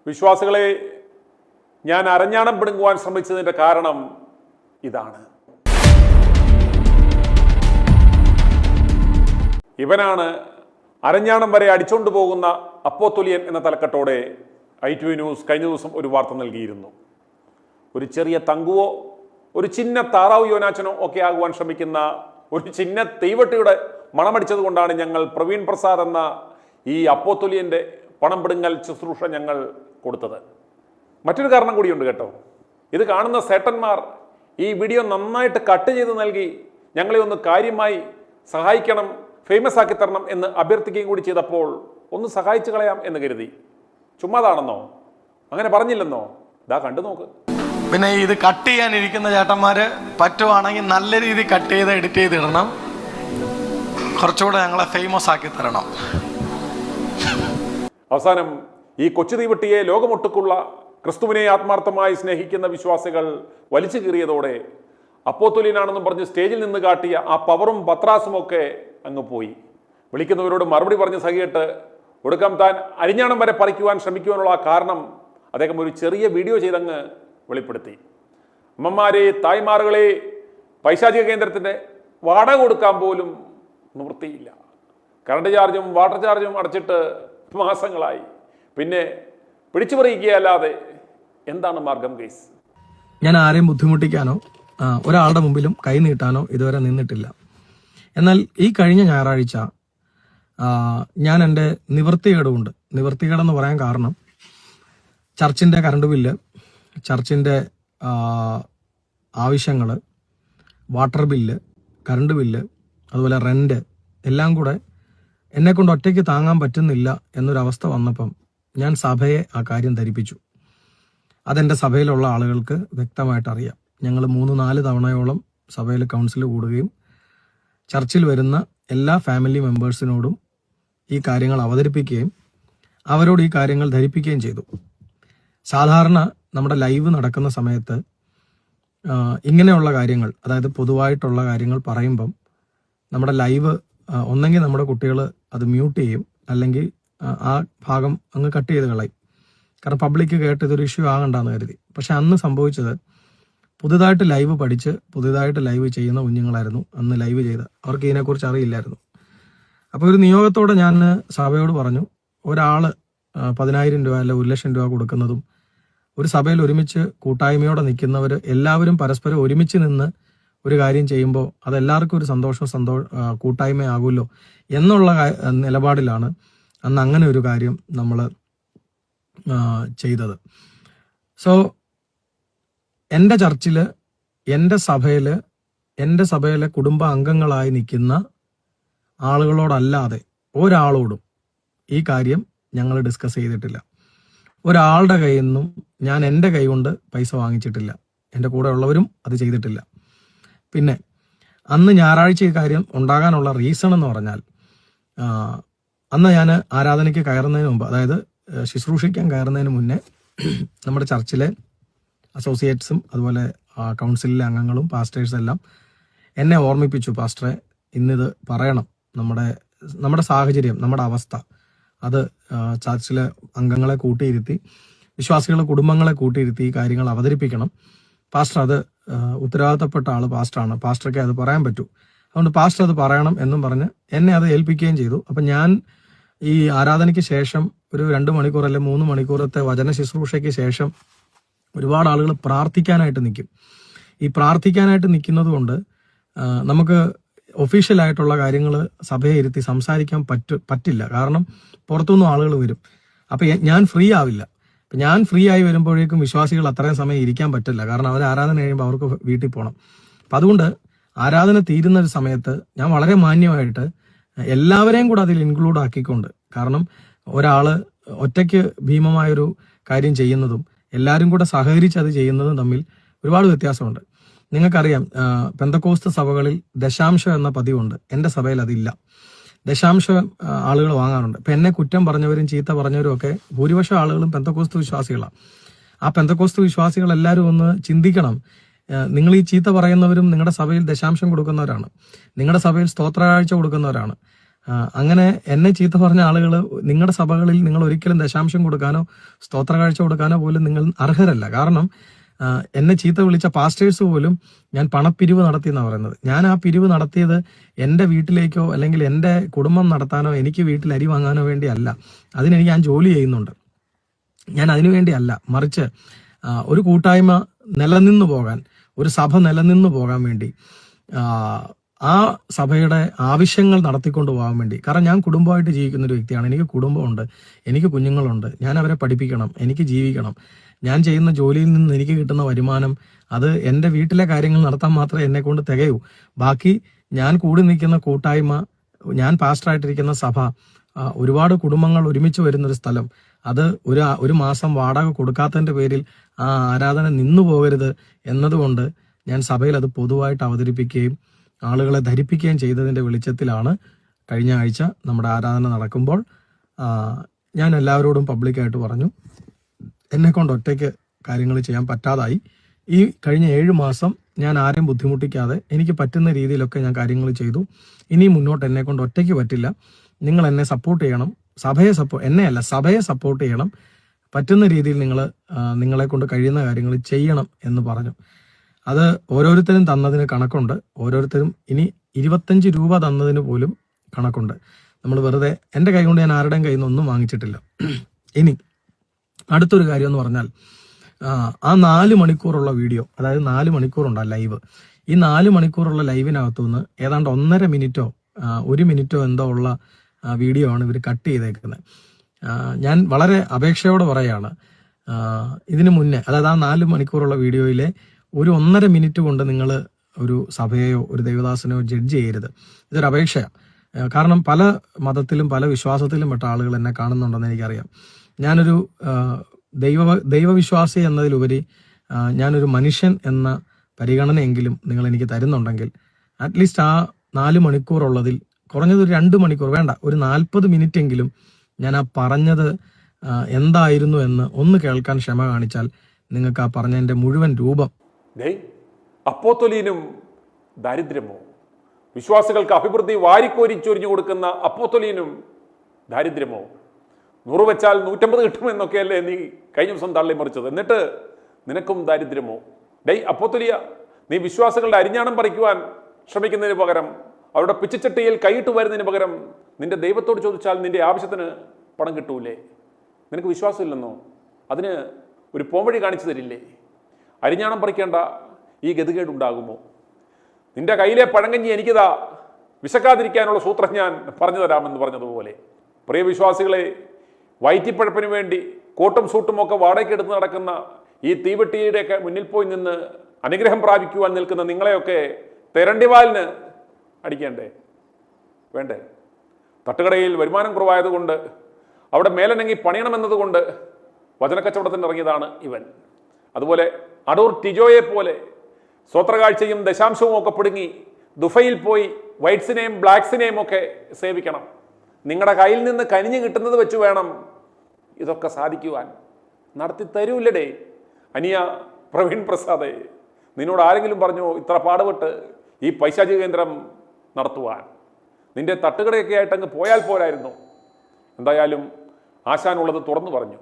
വിശ്വാസികളെ, ഞാൻ അരഞ്ഞാണം പിടുങ്ങുവാൻ ശ്രമിച്ചതിൻ്റെ കാരണം ഇതാണ്. ഇവനാണ് അരഞ്ഞാണം വരെ അടിച്ചുകൊണ്ട് പോകുന്ന അപ്പോസ്തോലിയൻ എന്ന തലക്കെട്ടോടെ ITV ന്യൂസ് കഴിഞ്ഞ ദിവസം ഒരു വാർത്ത നൽകിയിരുന്നു. ഒരു ചെറിയ തങ്കുവോ ഒരു ചിന്ന താറാവ് യോനാച്ചനോ ഒക്കെ ആകുവാൻ ശ്രമിക്കുന്ന ഒരു ചിന്ന തീവട്ടിയുടെ മണമടിച്ചത് കൊണ്ടാണ് ഞങ്ങൾ പ്രവീൺ പ്രസാദ് എന്ന ഈ അപ്പോസ്തോലിയൻ്റെ പണം പിടുങ്ങൽ ശുശ്രൂഷ ഞങ്ങൾ കൊടുത്തത്. മറ്റൊരു കാരണം കൂടിയുണ്ട് കേട്ടോ. ഇത് കാണുന്ന സേട്ടന്മാർ ഈ വീഡിയോ നന്നായിട്ട് കട്ട് ചെയ്ത് നൽകി ഞങ്ങളെ ഒന്ന് കാര്യമായി സഹായിക്കണം, ഫേമസ് ആക്കി തരണം എന്ന് അഭ്യർത്ഥിക്കുകയും കൂടി ചെയ്തപ്പോൾ ഒന്ന് സഹായിച്ചു കളയാം എന്ന് കരുതി. ചുമ്മാതാണെന്നോ? അങ്ങനെ പറഞ്ഞില്ലെന്നോ? ഇതാ കണ്ടു നോക്ക്. പിന്നെ ഇത് കട്ട് ചെയ്യാനിരിക്കുന്ന ചേട്ടന്മാര് പറ്റുവാണെങ്കിൽ നല്ല രീതിയിൽ കട്ട് ചെയ്ത് എഡിറ്റ് ചെയ്തിടണം, കുറച്ചുകൂടെ ഞങ്ങളെ ഫേമസ് ആക്കി തരണം. അവസാനം ഈ കൊച്ചു തീവട്ടിയെ ലോകമൊട്ടുക്കുള്ള ക്രിസ്തുവിനെ ആത്മാർത്ഥമായി സ്നേഹിക്കുന്ന വിശ്വാസികൾ വലിച്ചു കീറിയതോടെ അപ്പോസ്തോലിയനാണെന്നും പറഞ്ഞ് സ്റ്റേജിൽ നിന്ന് കാട്ടിയ ആ പവറും പത്രാസും ഒക്കെ അങ്ങ് പോയി. വിളിക്കുന്നവരോട് മറുപടി പറഞ്ഞ് സഹിയിട്ട് ഒടുക്കം താൻ അരിഞ്ഞാണം വരെ പറിക്കുവാൻ ശ്രമിക്കുവാനുള്ള ആ കാരണം അദ്ദേഹം ഒരു ചെറിയ വീഡിയോ ചെയ്തങ്ങ് വെളിപ്പെടുത്തി. അമ്മമാരെ, തായ്മാറുകളെ, പൈശാചിക കേന്ദ്രത്തിൻ്റെ വാടക കൊടുക്കാൻ പോലും നിവൃത്തിയില്ല. കറണ്ട് ചാർജും വാട്ടർ ചാർജും അടച്ചിട്ട് മാസങ്ങളായി. പിന്നെ പിടിച്ചു പറിയിക്കുകയല്ലാതെ എന്താണ് മാർഗം ഗൈസ്? ഞാൻ ആരെയും ബുദ്ധിമുട്ടിക്കാനോ ഒരാളുടെ മുമ്പിലും കൈ നീട്ടാനോ ഇതുവരെ നിന്നിട്ടില്ല. എന്നാൽ ഈ കഴിഞ്ഞ ഞായറാഴ്ച ഞാൻ എൻ്റെ നിവൃത്തികേടുകൊണ്ട്, നിവൃത്തികേടെന്ന് പറയാൻ കാരണം ചർച്ചിൻ്റെ കറണ്ട് ബില്ല്, ചർച്ചിൻ്റെ ആവശ്യങ്ങൾ, വാട്ടർ ബില്ല്, കറണ്ട് ബില്ല്, അതുപോലെ റെൻ്റ് എല്ലാം കൂടെ എന്നെക്കൊണ്ട് ഒറ്റയ്ക്ക് താങ്ങാൻ പറ്റുന്നില്ല എന്നൊരവസ്ഥ വന്നപ്പം ഞാൻ സഭയെ ആ കാര്യം ധരിപ്പിച്ചു. അതെൻ്റെ സഭയിലുള്ള ആളുകൾക്ക് വ്യക്തമായിട്ട് അറിയാം. ഞങ്ങൾ 3-4 തവണയോളം സഭയിൽ കൗൺസിൽ കൂടുകയും ചർച്ചിൽ വരുന്ന എല്ലാ ഫാമിലി മെമ്പേഴ്സിനോടും ഈ കാര്യങ്ങൾ അവതരിപ്പിക്കുകയും അവരോട് ഈ കാര്യങ്ങൾ ധരിപ്പിക്കുകയും ചെയ്തു. സാധാരണ നമ്മുടെ ലൈവ് നടക്കുന്ന സമയത്ത് ഇങ്ങനെയുള്ള കാര്യങ്ങൾ, അതായത് പൊതുവായിട്ടുള്ള കാര്യങ്ങൾ പറയുമ്പം നമ്മുടെ ലൈവ് ഒന്നെങ്കിൽ നമ്മുടെ കുട്ടികൾ അത് മ്യൂട്ട് ചെയ്യും, അല്ലെങ്കിൽ ആ ഭാഗം അങ്ങ് കട്ട് ചെയ്ത് കളയും. കാരണം പബ്ലിക്ക് കേട്ട് ഇതൊരു ഇഷ്യൂ ആകണ്ടെന്ന് കരുതി. പക്ഷെ അന്ന് സംഭവിച്ചത്, പുതുതായിട്ട് ലൈവ് പഠിച്ച് പുതുതായിട്ട് ലൈവ് ചെയ്യുന്ന കുഞ്ഞുങ്ങളായിരുന്നു അന്ന് ലൈവ് ചെയ്ത്. അവർക്ക് ഇതിനെക്കുറിച്ച് അറിയില്ലായിരുന്നു. അപ്പോൾ ഒരു നിയോഗത്തോടെ ഞാൻ സഭയോട് പറഞ്ഞു, ഒരാൾ 10,000 രൂപ അല്ല 1,00,000 രൂപ കൊടുക്കുന്നതും ഒരു സഭയിൽ ഒരുമിച്ച് കൂട്ടായ്മയോടെ നിൽക്കുന്നവർ എല്ലാവരും പരസ്പരം ഒരുമിച്ച് നിന്ന് ഒരു കാര്യം ചെയ്യുമ്പോൾ അതെല്ലാവർക്കും ഒരു കൂട്ടായ്മയാകുമല്ലോ എന്നുള്ള നിലപാടിലാണ് അന്ന് അങ്ങനെ ഒരു കാര്യം നമ്മൾ ചെയ്തത്. സോ എൻ്റെ ചർച്ചിൽ, എൻ്റെ സഭയിലെ കുടുംബ അംഗങ്ങളായി നിൽക്കുന്ന ആളുകളോടല്ലാതെ ഒരാളോടും ഈ കാര്യം ഞങ്ങൾ ഡിസ്കസ് ചെയ്തിട്ടില്ല. ഒരാളുടെ കയ്യിൽ നിന്നും ഞാൻ എൻ്റെ കൈ കൊണ്ട് പൈസ വാങ്ങിച്ചിട്ടില്ല. എൻ്റെ കൂടെ ഉള്ളവരും അത് ചെയ്തിട്ടില്ല. പിന്നെ അന്ന് ഞായറാഴ്ച ഈ കാര്യം ഉണ്ടാകാനുള്ള റീസൺ എന്ന് പറഞ്ഞാൽ, അന്ന് ഞാൻ ആരാധനയ്ക്ക് കയറുന്നതിന് മുമ്പ്, അതായത് ശുശ്രൂഷിക്കാൻ കയറുന്നതിന് മുന്നേ നമ്മുടെ ചർച്ചിലെ അസോസിയേറ്റ്സും അതുപോലെ കൗൺസിലിലെ അംഗങ്ങളും പാസ്റ്റേഴ്സ് എല്ലാം എന്നെ ഓർമ്മിപ്പിച്ചു, പാസ്റ്ററെ ഇന്നിത് പറയണം, നമ്മുടെ സാഹചര്യം, നമ്മുടെ അവസ്ഥ, അത് ചർച്ചിലെ അംഗങ്ങളെ കൂട്ടിയിരുത്തി, വിശ്വാസികളുടെ കുടുംബങ്ങളെ കൂട്ടിയിരുത്തി ഈ കാര്യങ്ങൾ അവതരിപ്പിക്കണം. പാസ്റ്റർ അത് ഉത്തരവാദിത്തപ്പെട്ട ആൾ പാസ്റ്ററാണ്, പാസ്റ്റർക്ക് അത് പറയാൻ പറ്റൂ, അതുകൊണ്ട് പാസ്റ്റർ അത് പറയണം എന്നും പറഞ്ഞ് എന്നെ അത് ഏൽപ്പിക്കുകയും ചെയ്തു. അപ്പം ഞാൻ ഈ ആരാധനയ്ക്ക് ശേഷം ഒരു 2 മണിക്കൂർ അല്ലെ 3 മണിക്കൂറത്തെ വചന ശുശ്രൂഷയ്ക്ക് ശേഷം ഒരുപാട് ആളുകൾ പ്രാർത്ഥിക്കാനായിട്ട് നിൽക്കും. ഈ പ്രാർത്ഥിക്കാനായിട്ട് നിൽക്കുന്നത് കൊണ്ട് നമുക്ക് ഒഫീഷ്യലായിട്ടുള്ള കാര്യങ്ങൾ സഭയെ ഇരുത്തി സംസാരിക്കാൻ പറ്റില്ല. കാരണം പുറത്തുനിന്നും ആളുകൾ വരും. അപ്പം ഞാൻ ഫ്രീ ആവില്ല. അപ്പം ഞാൻ ഫ്രീ ആയി വരുമ്പോഴേക്കും വിശ്വാസികൾ അത്രയും സമയം ഇരിക്കാൻ പറ്റില്ല. കാരണം അവർ ആരാധന കഴിയുമ്പോൾ അവർക്ക് വീട്ടിൽ പോകണം. അപ്പം അതുകൊണ്ട് ആരാധന തീരുന്ന ഒരു സമയത്ത് ഞാൻ വളരെ മാന്യമായിട്ട് എല്ലാവരെയും കൂടെ അതിൽ ഇൻക്ലൂഡ് ആക്കിക്കൊണ്ട്, കാരണം ഒരാൾ ഒറ്റയ്ക്ക് ഭീമമായൊരു കാര്യം ചെയ്യുന്നതും എല്ലാവരും കൂടെ സഹകരിച്ച് അത് ചെയ്യുന്നതും തമ്മിൽ ഒരുപാട് വ്യത്യാസമുണ്ട്. നിങ്ങൾക്കറിയാം, പെന്തക്കോസ്ത് സഭകളിൽ ദശാംശം എന്ന പതിവുണ്ട്. എൻ്റെ സഭയിൽ അതില്ല. ദശാംശം ആളുകൾ വാങ്ങാറുണ്ട്. ഇപ്പം എന്നെ കുറ്റം പറഞ്ഞവരും ചീത്ത പറഞ്ഞവരും ഒക്കെ ഭൂരിപക്ഷം ആളുകളും പെന്തക്കോസ്ത് വിശ്വാസികളാണ്. ആ പെന്തക്കോസ്ത് വിശ്വാസികൾ എല്ലാവരും ഒന്ന് ചിന്തിക്കണം. നിങ്ങൾ ഈ ചീത്ത പറയുന്നവരും നിങ്ങളുടെ സഭയിൽ ദശാംശം കൊടുക്കുന്നവരാണ്, നിങ്ങളുടെ സഭയിൽ സ്തോത്രകാഴ്ച കൊടുക്കുന്നവരാണ്, അങ്ങനെ എന്നെ ചീത്ത പറഞ്ഞ ആളുകൾ നിങ്ങളുടെ സഭകളിൽ നിങ്ങൾ ഒരിക്കലും ദശാംശം കൊടുക്കാനോ സ്തോത്ര കാഴ്ച കൊടുക്കാനോ പോലും നിങ്ങൾ അർഹരല്ല. കാരണം എന്നെ ചീത്ത വിളിച്ച പാസ്റ്റേഴ്സ് പോലും ഞാൻ പണപ്പിരിവ് നടത്തി എന്നാണ് പറയുന്നത്. ഞാൻ ആ പിരിവ് നടത്തിയത് എൻ്റെ വീട്ടിലേക്കോ അല്ലെങ്കിൽ എൻ്റെ കുടുംബം നടത്താനോ എനിക്ക് വീട്ടിൽ അരി വാങ്ങാനോ വേണ്ടി അല്ല. അതിനെനിക്ക് ഞാൻ ജോലി ചെയ്യുന്നുണ്ട്. ഞാൻ അതിനു വേണ്ടിയല്ല, മറിച്ച് ഒരു കൂട്ടായ്മ നിലനിന്നു പോകാൻ, ഒരു സഭ നിലനിന്നു പോകാൻ വേണ്ടി, ആ സഭയുടെ ആവശ്യങ്ങൾ നടത്തിക്കൊണ്ട് പോകാൻ വേണ്ടി. കാരണം ഞാൻ കുടുംബമായിട്ട് ജീവിക്കുന്ന ഒരു വ്യക്തിയാണ്. എനിക്ക് കുടുംബമുണ്ട്, എനിക്ക് കുഞ്ഞുങ്ങളുണ്ട്, ഞാൻ അവരെ പഠിപ്പിക്കണം, എനിക്ക് ജീവിക്കണം. ഞാൻ ചെയ്യുന്ന ജോലിയിൽ നിന്ന് എനിക്ക് കിട്ടുന്ന വരുമാനം അത് എൻ്റെ വീട്ടിലെ കാര്യങ്ങൾ നടത്താൻ മാത്രമേ എന്നെ കൊണ്ട് തികയൂ. ബാക്കി ഞാൻ കൂടി നിൽക്കുന്ന കൂട്ടായ്മ, ഞാൻ പാസ്റ്ററായിട്ടിരിക്കുന്ന സഭ, ഒരുപാട് കുടുംബങ്ങൾ ഒരുമിച്ച് വരുന്നൊരു സ്ഥലം, അത് ഒരു മാസം വാടക കൊടുക്കാത്തതിൻ്റെ പേരിൽ ആ ആരാധന നിന്നു പോകരുത് എന്നതുകൊണ്ട് ഞാൻ സഭയിൽ അത് പൊതുവായിട്ട് അവതരിപ്പിക്കുകയും ആളുകളെ ധരിപ്പിക്കുകയും ചെയ്തതിൻ്റെ വെളിച്ചത്തിലാണ് കഴിഞ്ഞ ആഴ്ച നമ്മുടെ ആരാധന നടക്കുമ്പോൾ ഞാൻ എല്ലാവരോടും പബ്ലിക്കായിട്ട് പറഞ്ഞു, എന്നെക്കൊണ്ട് ഒറ്റയ്ക്ക് കാര്യങ്ങൾ ചെയ്യാൻ പറ്റാതായി. ഈ കഴിഞ്ഞ 7 മാസം ഞാൻ ആരെയും ബുദ്ധിമുട്ടിക്കാതെ എനിക്ക് പറ്റുന്ന രീതിയിലൊക്കെ ഞാൻ കാര്യങ്ങൾ ചെയ്തു. ഇനി മുന്നോട്ട് എന്നെക്കൊണ്ട് ഒറ്റയ്ക്ക് പറ്റില്ല. നിങ്ങൾ എന്നെ സപ്പോർട്ട് ചെയ്യണം, എന്നെയല്ല സഭയെ സപ്പോർട്ട് ചെയ്യണം, പറ്റുന്ന രീതിയിൽ നിങ്ങളെ കൊണ്ട് കഴിയുന്ന കാര്യങ്ങൾ ചെയ്യണം എന്ന് പറഞ്ഞു. അത് ഓരോരുത്തരും തന്നതിന് കണക്കുണ്ട്. ഓരോരുത്തരും ഇനി 25 രൂപ തന്നതിന് പോലും കണക്കുണ്ട്. നമ്മൾ വെറുതെ എൻ്റെ കൈ കൊണ്ട് ഞാൻ ആരുടെയും കയ്യിൽ നിന്നൊന്നും വാങ്ങിച്ചിട്ടില്ല. ഇനി അടുത്തൊരു കാര്യം എന്ന് പറഞ്ഞാൽ, ആ 4 മണിക്കൂറുള്ള വീഡിയോ, അതായത് 4 മണിക്കൂറുണ്ട് ആ ലൈവ്. ഈ 4 മണിക്കൂറുള്ള ലൈവിനകത്തു നിന്ന് ഏതാണ്ട് 1.5 മിനിറ്റോ 1 മിനിറ്റോ എന്തോ ഉള്ള വീഡിയോ ആണ് ഇവർ കട്ട് ചെയ്തേക്കുന്നത്. ഞാൻ വളരെ അപേക്ഷയോടെ പറയാണ്, ഇതിനു മുന്നേ, അതായത് ആ 4 മണിക്കൂറുള്ള വീഡിയോയിലെ ഒരു 1.5 മിനിറ്റ് കൊണ്ട് നിങ്ങൾ ഒരു സഭയെയോ ഒരു ദൈവദാസനെയോ ജഡ്ജ് ചെയ്യരുത്. ഇതൊരു അപേക്ഷയാണ്. കാരണം പല മതത്തിലും പല വിശ്വാസത്തിലും പെട്ട ആളുകൾ എന്നെ കാണുന്നുണ്ടെന്ന് എനിക്കറിയാം. ഞാനൊരു ദൈവവിശ്വാസി എന്നതിലുപരി ഞാനൊരു മനുഷ്യൻ എന്ന പരിഗണനയെങ്കിലും നിങ്ങൾ എനിക്ക് തരുന്നുണ്ടെങ്കിൽ അറ്റ്ലീസ്റ്റ് ആ 4 മണിക്കൂറുള്ളതിൽ കുറഞ്ഞത് ഒരു 2 മണിക്കൂർ വേണ്ട, ഒരു 40 മിനിറ്റ് എങ്കിലും ഞാൻ ആ പറഞ്ഞത് എന്തായിരുന്നു എന്ന് ഒന്ന് കേൾക്കാൻ ക്ഷമ കാണിച്ചാൽ നിങ്ങൾക്ക് ആ പറഞ്ഞതിൻ്റെ മുഴുവൻ രൂപം. അപ്പോസ്തലനും ദാരിദ്ര്യമോ? വിശ്വാസികൾക്ക് അഭിവൃദ്ധി വാരിക്കോരി ചൊരിഞ്ഞു കൊടുക്കുന്ന അപ്പോസ്തലനും ദാരിദ്ര്യമോ? 100 വെച്ചാൽ 150 കിട്ടുമെന്നൊക്കെയല്ലേ നീ കഴിഞ്ഞ ദിവസം തള്ളി മറിച്ചത്. എന്നിട്ട് നിനക്കും ദാരിദ്ര്യമോ? അപ്പോസ്തലിയ, നീ വിശ്വാസികളുടെ അരിഞ്ഞാണം പറിക്കുവാൻ ശ്രമിക്കുന്നതിന് പകരം, അവരുടെ പിച്ചച്ചട്ടിയിൽ കൈയിട്ട് വരുന്നതിന് പകരം നിന്റെ ദൈവത്തോട് ചോദിച്ചാൽ നിന്റെ ആവശ്യത്തിന് പണം കിട്ടൂലേ? നിനക്ക് വിശ്വാസമില്ലെന്നോ? അതിന് ഒരു പോംവഴി കാണിച്ചു തരില്ലേ? അരിഞ്ഞാണം പറിക്കേണ്ട ഈ ഗതികേടുണ്ടാകുമോ? നിന്റെ കയ്യിലെ പഴങ്കഞ്ഞി എനിക്കിതാ, വിശക്കാതിരിക്കാനുള്ള സൂത്രം ഞാൻ പറഞ്ഞു തരാമെന്ന് പറഞ്ഞതുപോലെ. പ്രിയ വിശ്വാസികളെ, വയറ്റിപ്പഴപ്പിന് വേണ്ടി കോട്ടും സൂട്ടും ഒക്കെ വാടകയ്ക്കെടുത്ത് നടക്കുന്ന ഈ തീവെട്ടിയുടെയൊക്കെ മുന്നിൽ പോയി നിന്ന് അനുഗ്രഹം പ്രാപിക്കുവാൻ നിൽക്കുന്ന നിങ്ങളെയൊക്കെ തെരണ്ടിവാലിന് അടിക്കേണ്ടേ? വേണ്ടേ? തട്ടുകടയിൽ വരുമാനം കുറവായതുകൊണ്ട്, അവിടെ മേലനങ്ങി പണിയണമെന്നതുകൊണ്ട് വചനക്കച്ചവടത്തിന് ഇറങ്ങിയതാണ് ഇവൻ. അതുപോലെ അടൂർ ടിജോയെ പോലെ സ്വത്രകാഴ്ചയും ദശാംശവും ഒക്കെ പിടുങ്ങി ദുഫയിൽ പോയി വൈറ്റ്സിനെയും ബ്ലാക്സിനെയും ഒക്കെ സേവിക്കണം. നിങ്ങളുടെ കയ്യിൽ നിന്ന് കനിഞ്ഞു കിട്ടുന്നത് വെച്ച് വേണം ഇതൊക്കെ സാധിക്കുവാൻ. നടത്തി തരൂല്ലടേ. അനിയ പ്രവീൺ പ്രസാദേ, നിന്നോട് ആരെങ്കിലും പറഞ്ഞോ ഇത്ര പാടുപെട്ട് ഈ പൈശാചിക കേന്ദ്രം നടത്തുവാൻ? നിന്റെ തട്ടുകടയൊക്കെ ആയിട്ട് അങ്ങ് പോയാൽ പോരായിരുന്നു. എന്തായാലും ആശാനുള്ളത് തുറന്നു പറഞ്ഞു.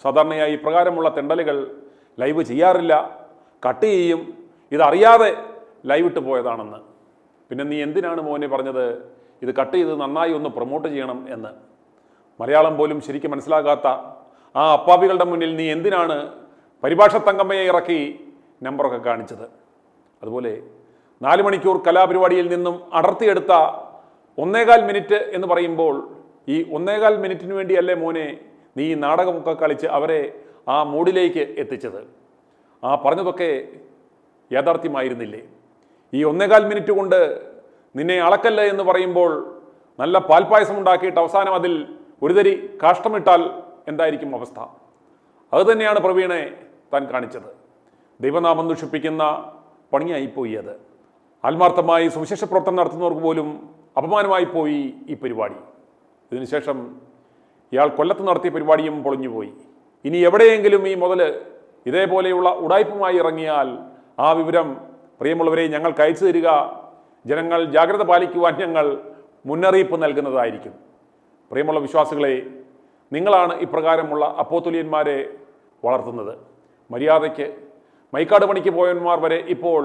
സാധാരണയായി ഇപ്രകാരമുള്ള തെണ്ടലുകൾ ലൈവ് ചെയ്യാറില്ല, കട്ട് ചെയ്യും, ഇതറിയാതെ ലൈവ് ഇട്ട് പോയതാണെന്ന്. പിന്നെ നീ എന്തിനാണ് മോനെ പറഞ്ഞത് ഇത് കട്ട് ചെയ്ത് നന്നായി ഒന്ന് പ്രൊമോട്ട് ചെയ്യണം എന്ന്? മലയാളം പോലും ശരിക്കും മനസ്സിലാകാത്ത ആ അപ്പാവികളുടെ മുന്നിൽ നീ എന്തിനാണ് പരിഭാഷ തങ്കമ്മയെ ഇറക്കി നമ്പറൊക്കെ കാണിച്ചത്? അതുപോലെ 4 മണിക്കൂർ കലാപരിപാടിയിൽ നിന്നും അടർത്തിയെടുത്ത 1.25 മിനിറ്റ് എന്ന് പറയുമ്പോൾ, ഈ 1.25 മിനിറ്റിന് വേണ്ടിയല്ലേ മോനെ നീ ഈ നാടകമൊക്കെ കളിച്ച് അവരെ ആ മൂഡിലേക്ക് എത്തിച്ചത്? ആ പറഞ്ഞതൊക്കെ യാഥാർത്ഥ്യമായിരുന്നില്ലേ? ഈ 1.25 മിനിറ്റ് കൊണ്ട് നിന്നെ അളക്കല്ല എന്ന് പറയുമ്പോൾ, നല്ല പാൽപ്പായസം ഉണ്ടാക്കിയിട്ട് അവസാനം അതിൽ ഒരു തരി കാഷ്ടമിട്ടാൽ എന്തായിരിക്കും അവസ്ഥ? അതുതന്നെയാണ് പ്രവീണെ താൻ കാണിച്ചത്. ദൈവനാമം ദുഷിപ്പിക്കുന്ന പണിയായിപ്പോയി അത്. ആത്മാർത്ഥമായി സുവിശേഷ പ്രവർത്തനം നടത്തുന്നവർക്ക് പോലും അപമാനമായി പോയി ഈ പരിപാടി. ഇതിനുശേഷം ഇയാൾ കൊല്ലത്ത് നടത്തിയ പരിപാടിയും പൊളിഞ്ഞുപോയി. ഇനി എവിടെയെങ്കിലും ഈ മുതൽ ഇതേപോലെയുള്ള ഉടായ്പുമായി ഇറങ്ങിയാൽ ആ വിവരം പ്രിയമുള്ളവരെ ഞങ്ങൾക്ക് അയച്ചു തരിക. ജനങ്ങൾ ജാഗ്രത പാലിക്കുവാൻ ഞങ്ങൾ മുന്നറിയിപ്പ് നൽകുന്നതായിരിക്കും. പ്രിയമുള്ള വിശ്വാസികളെ, നിങ്ങളാണ് ഇപ്രകാരമുള്ള അപ്പോസ്തലന്മാരെ വളർത്തുന്നത്. മര്യാദയ്ക്ക് മൈക്കാട് പണിക്ക് പോയവന്മാർ വരെ ഇപ്പോൾ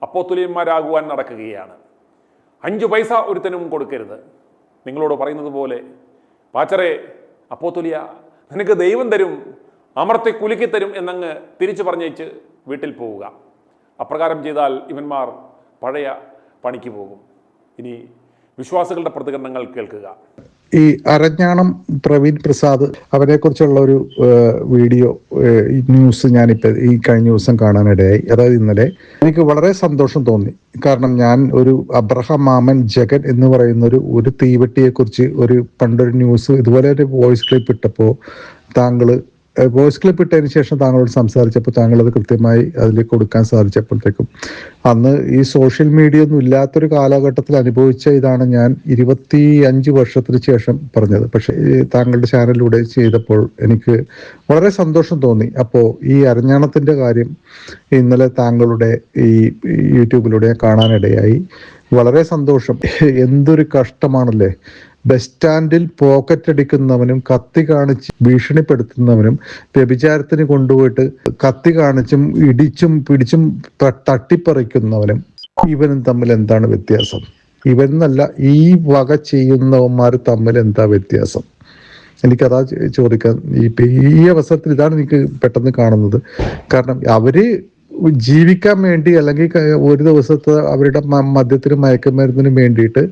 അപ്പോസ്തലന്മാരാകുവാൻ നടക്കുകയാണ്. 5 പൈസ ഒരുത്തനും കൊടുക്കരുത്. നിങ്ങളോട് പറയുന്നത് പോലെ, പാച്ചറെ, അപ്പോസ്തലിയ, നിനക്ക് ദൈവം തരും, അമർത്തി കുലുക്കി തരും എന്നങ്ങ് തിരിച്ചു പറഞ്ഞേച്ച് വീട്ടിൽ പോവുക. അപ്രകാരം ചെയ്താൽ ഇവന്മാർ പഴയ പണിക്ക് പോകും. ഇനി വിശ്വാസികളുടെ പ്രതികരണങ്ങൾ കേൾക്കുക. ഈ അരഞ്ഞാണം പ്രവീൺ പ്രസാദ്, അവരെക്കുറിച്ചുള്ള ഒരു വീഡിയോ ന്യൂസ് ഞാനിപ്പോൾ ഈ കഴിഞ്ഞ ദിവസം കാണാനിടയായി. അതായത് ഇന്നലെ എനിക്ക് വളരെ സന്തോഷം തോന്നി. കാരണം ഞാൻ ഒരു അബ്രഹാം മാമൻ ജഗൻ എന്ന് പറയുന്ന ഒരു തീവട്ടിയെക്കുറിച്ച് പണ്ടൊരു ന്യൂസ് ഇതുപോലെ ഒരു വോയിസ് ക്ലിപ്പ് ഇട്ടപ്പോൾ വോയിസ് ക്ലിപ്പ് ഇട്ടതിന് ശേഷം താങ്കളോട് സംസാരിച്ചപ്പോൾ താങ്കൾ അത് കൃത്യമായി അതിൽ കൊടുക്കാൻ സാധിച്ചപ്പോഴത്തേക്കും അന്ന് ഈ സോഷ്യൽ മീഡിയ ഒന്നും ഇല്ലാത്തൊരു കാലഘട്ടത്തിൽ അനുഭവിച്ച ഇതാണ് ഞാൻ 25 വർഷത്തിന് ശേഷം പറഞ്ഞത്. പക്ഷേ താങ്കളുടെ ചാനലിലൂടെ ചെയ്തപ്പോൾ എനിക്ക് വളരെ സന്തോഷം തോന്നി. അപ്പോൾ ഈ അരഞ്ഞാണത്തിൻ്റെ കാര്യം ഇന്നലെ താങ്കളുടെ ഈ യൂട്യൂബിലൂടെ കാണാനിടയായി. വളരെ സന്തോഷം. എന്തൊരു കഷ്ടമാണല്ലേ. ബസ് സ്റ്റാൻഡിൽ പോക്കറ്റ് അടിക്കുന്നവനും കത്തി കാണിച്ച് ഭീഷണിപ്പെടുത്തുന്നവനും വ്യഭിചാരത്തിന് കൊണ്ടുപോയിട്ട് കത്തി കാണിച്ചും ഇടിച്ചും പിടിച്ചും തട്ടിപ്പറിക്കുന്നവനും ഇവനും തമ്മിൽ എന്താണ് വ്യത്യാസം? ഇവരെന്നല്ല, ഈ വക ചെയ്യുന്നവന്മാർ തമ്മിൽ എന്താ വ്യത്യാസം? എനിക്കതാ ചോദിക്കാൻ ഈ അവസരത്തിൽ ഇതാണ് എനിക്ക് പെട്ടെന്ന് കാണുന്നത്. കാരണം അവര് ജീവിക്കാൻ വേണ്ടി അല്ലെങ്കിൽ ഒരു ദിവസത്തെ അവരുടെ മദ്യത്തിനും മയക്കുമരുന്നിനും വേണ്ടിയിട്ട്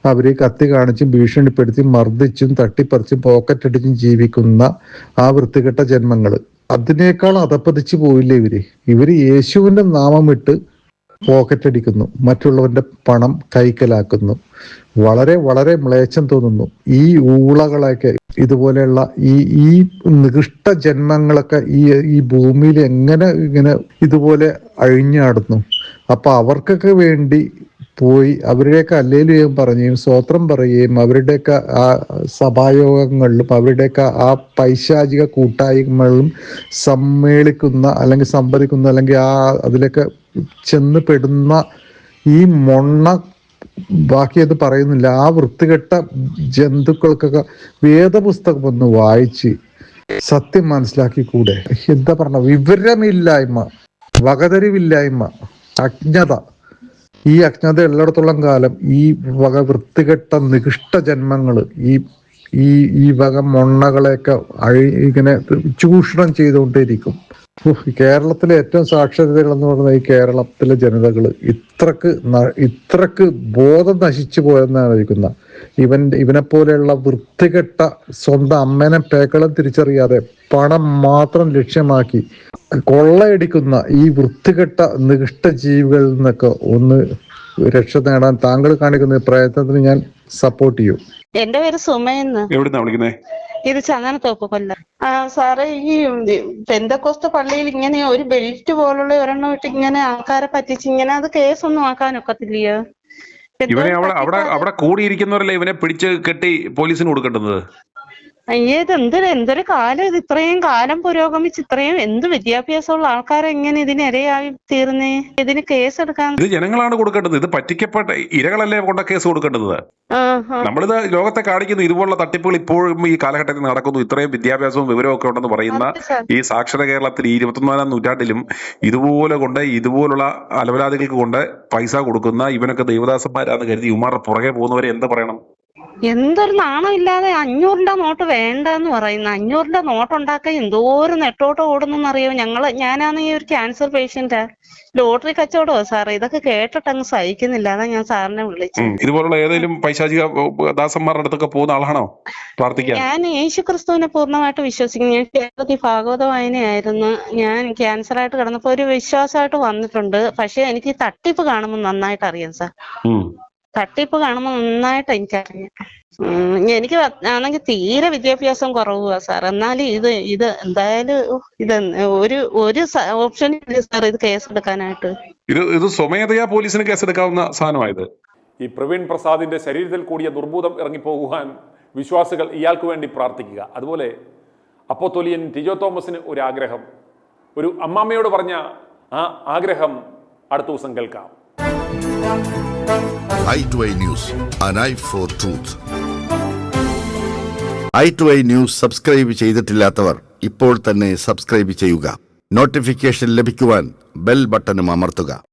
അവർ കത്തി കാണിച്ചും ഭീഷണിപ്പെടുത്തി മർദ്ദിച്ചും തട്ടിപ്പറിച്ചും പോക്കറ്റ് അടിച്ചും ജീവിക്കുന്ന ആ വൃത്തികെട്ട ജന്മങ്ങൾ, അതിനേക്കാൾ അധപ്പതിച്ചു പോയില്ലേ ഇവര് യേശുവിന്റെ നാമമിട്ട് പോക്കറ്റ് അടിക്കുന്നു, മറ്റുള്ളവന്റെ പണം കൈക്കലാക്കുന്നു. വളരെ വളരെ മ്ലേച്ഛം തോന്നുന്നു. ഈ ഊളകളൊക്കെ, ഇതുപോലെയുള്ള ഈ നികൃഷ്ട ജന്മങ്ങളൊക്കെ ഈ ഭൂമിയിൽ എങ്ങനെ ഇങ്ങനെ ഇതുപോലെ അഴിഞ്ഞാടുന്നു? അപ്പൊ അവർക്കൊക്കെ വേണ്ടി പോയി അവരുടെയൊക്കെ ഹല്ലേലൂയ പറയുകയും സ്തോത്രം പറയുകയും അവരുടെയൊക്കെ ആ സഭായോഗങ്ങളിലും അവരുടെയൊക്കെ ആ പൈശാചിക കൂട്ടായ്മകളിലും സമ്മേളിക്കുന്ന അല്ലെങ്കിൽ സംവദിക്കുന്ന അല്ലെങ്കിൽ അതിലൊക്കെ ചെന്ന് പെടുന്ന ഈ ബാക്കി അത് പറയുന്നില്ല, ആ വൃത്തികെട്ട ജന്തുക്കൾക്കൊക്കെ വേദപുസ്തകം ഒന്ന് വായിച്ച് സത്യം മനസ്സിലാക്കിക്കൂടെ? എന്താ പറഞ്ഞ വിവരമില്ലായ്മ, വകതിരിവില്ലായ്മ, അജ്ഞത. ഈ അജ്ഞത ഉള്ളിടത്തോളം കാലം ഈ വക വൃത്തികെട്ട നികൃഷ്ട ജന്മങ്ങള് ഈ വക മൊണ്ണകളെയൊക്കെ ഇങ്ങനെ ചൂഷണം ചെയ്തുകൊണ്ടേയിരിക്കും. കേരളത്തിലെ ഏറ്റവും സാക്ഷരതകളെന്ന് പറയുന്നത് ഈ കേരളത്തിലെ ജനതകൾ ഇത്രക്ക് ബോധം നശിച്ചു പോയെന്നാണ് ഇരിക്കുന്ന. ഇവനെ പോലെയുള്ള വൃത്തികെട്ട സ്വന്തം അമ്മേനെ പേക്കളം തിരിച്ചറിയാതെ പണം മാത്രം ലക്ഷ്യമാക്കി കൊള്ളയടിക്കുന്ന ഈ വൃത്തികെട്ട നികൃഷ്ട ജീവികളിൽ നിന്നൊക്കെ ഒന്ന് രക്ഷ നേടാൻ താങ്കൾ കാണിക്കുന്ന പ്രയത്നത്തിന് ഞാൻ സപ്പോർട്ട് ചെയ്യും. എന്റെ പേര് സുമയെന്ന്. എവിടുന്നാ വിളിക്കുന്നേ? ഇത് ചന്ദനത്തോപ്പ്, കൊല്ലം. സാറേ, ഈ പെന്തക്കോസ്ത പള്ളിയിൽ ഇങ്ങനെ ഒരു ബെൽറ്റ് പോലുള്ള ഒരെണ്ണം ഇട്ട് ഇങ്ങനെ ആൾക്കാരെ പറ്റിച്ച് ഇങ്ങനെ അത് കേസൊന്നും ആക്കാനൊക്കത്തില്ലയോ? ഇവനെ അവിടെ കൂടിയിരിക്കുന്നവരല്ലേ ഇവനെ പിടിച്ച് കെട്ടി പോലീസിന് കൊടുക്കേണ്ടത്? ഇത് എന്തൊരു കാലം ഇത്! ഇത്രയും കാലം പുരോഗമിച്ച് ഇത്രയും എന്ത് വിദ്യാഭ്യാസമുള്ള ആൾക്കാരെ എങ്ങനെ ഇതിനിരയായി തീർന്നേ? ഇതിന് കേസെടുക്കാൻ ഇത് ജനങ്ങളാണ് കൊടുക്കേണ്ടത്. ഇത് പറ്റിക്കപ്പെട്ട ഇരകളല്ലേ കൊണ്ട കേസ് കൊടുക്കേണ്ടത്. നമ്മളിത് ലോകത്തെ കാണിക്കുന്നു. ഇതുപോലുള്ള തട്ടിപ്പുകൾ ഇപ്പോഴും ഈ കാലഘട്ടത്തിൽ നടക്കുന്നു. ഇത്രയും വിദ്യാഭ്യാസവും വിവരവും ഒക്കെ ഉണ്ടെന്ന് പറയുന്ന ഈ സാക്ഷര കേരളത്തിൽ 21-ാം നൂറ്റാണ്ടിലും ഇതുപോലുള്ള അലവലാദികൾക്ക് കൊണ്ട് പൈസ കൊടുക്കുന്ന ഇവനൊക്കെ ദൈവദാസന്മാരാന്ന് കരുതി ഇവന്മാരുടെ പുറകെ പോകുന്നവരെ എന്താ പറയണം? എന്തൊരു നാണം ഇല്ലാതെ 500 നോട്ട് വേണ്ടെന്ന് പറയുന്ന 500 നോട്ട് ഉണ്ടാക്കാൻ എന്തോരം നെട്ടോട്ട് ഓടുന്നറിയോ? ഞാനാണെങ്കിൽ ഒരു ക്യാൻസർ പേഷ്യന്റാ. ലോട്ടറി കച്ചവടമോ സാറേ? ഇതൊക്കെ കേട്ടിട്ടങ്ങ് സഹിക്കുന്നില്ല. അതാ ഞാൻ സാറിനെ വിളിച്ചത്. ഇതുപോലുള്ള ഏതെങ്കിലും പൈശാചിക ദാസന്മാരുടെ അടുത്തൊക്കെ പോകുന്ന ആളാണോ പ്രാർത്ഥിക്കാൻ? ഞാൻ യേശു ക്രിസ്തുവിനെ പൂർണ്ണമായിട്ട് വിശ്വസിക്കുന്നു. ഞാൻ കേരളത്തിൽ ഭാഗവത വായനയായിരുന്നു. ഞാൻ ക്യാൻസറായിട്ട് കിടന്നപ്പോ ഒരു വിശ്വാസമായിട്ട് വന്നിട്ടുണ്ട്. പക്ഷെ എനിക്ക് തട്ടിപ്പ് കാണുമ്പോൾ നന്നായിട്ട് അറിയാം സാർ. തട്ടിപ്പ് കാണുമ്പോൾ നന്നായിട്ട് എനിക്കറിയാം. എനിക്ക് ആണെങ്കിൽ തീരെ വിദ്യാഭ്യാസം കുറവാ സാർ. എന്നാലും ഇത് എന്തായാലും ഒരു ഓപ്ഷൻ ഇല്ല സാർ ഇത് കേസെടുക്കാനായിട്ട്. ഇത് സ്വമേധയാ പോലീസിന് കേസെടുക്കാവുന്ന സാധനമായത്. ഈ പ്രവീൺ പ്രസാദിന്റെ ശരീരത്തിൽ കൂടിയ ദുർഭൂതം ഇറങ്ങിപ്പോകുവാൻ വിശ്വാസികൾ ഇയാൾക്ക് വേണ്ടി പ്രാർത്ഥിക്കുക. അതുപോലെ അപ്പോസ്തലൻ ടിജോ തോമസിന് ഒരു ആഗ്രഹം, ഒരു അമ്മാമ്മയോട് പറഞ്ഞ ആ ആഗ്രഹം അടുത്ത ദിവസം കേൾക്കാം. i2i News, an eye for truth. i2i News subscribe ചെയ്തിട്ടില്ലാത്തവർ ഇപ്പോൾ തന്നെ സബ്സ്ക്രൈബ് ചെയ്യുക. നോട്ടിഫിക്കേഷൻ ലഭിക്കുവാൻ ബെൽ ബട്ടണും അമർത്തുക.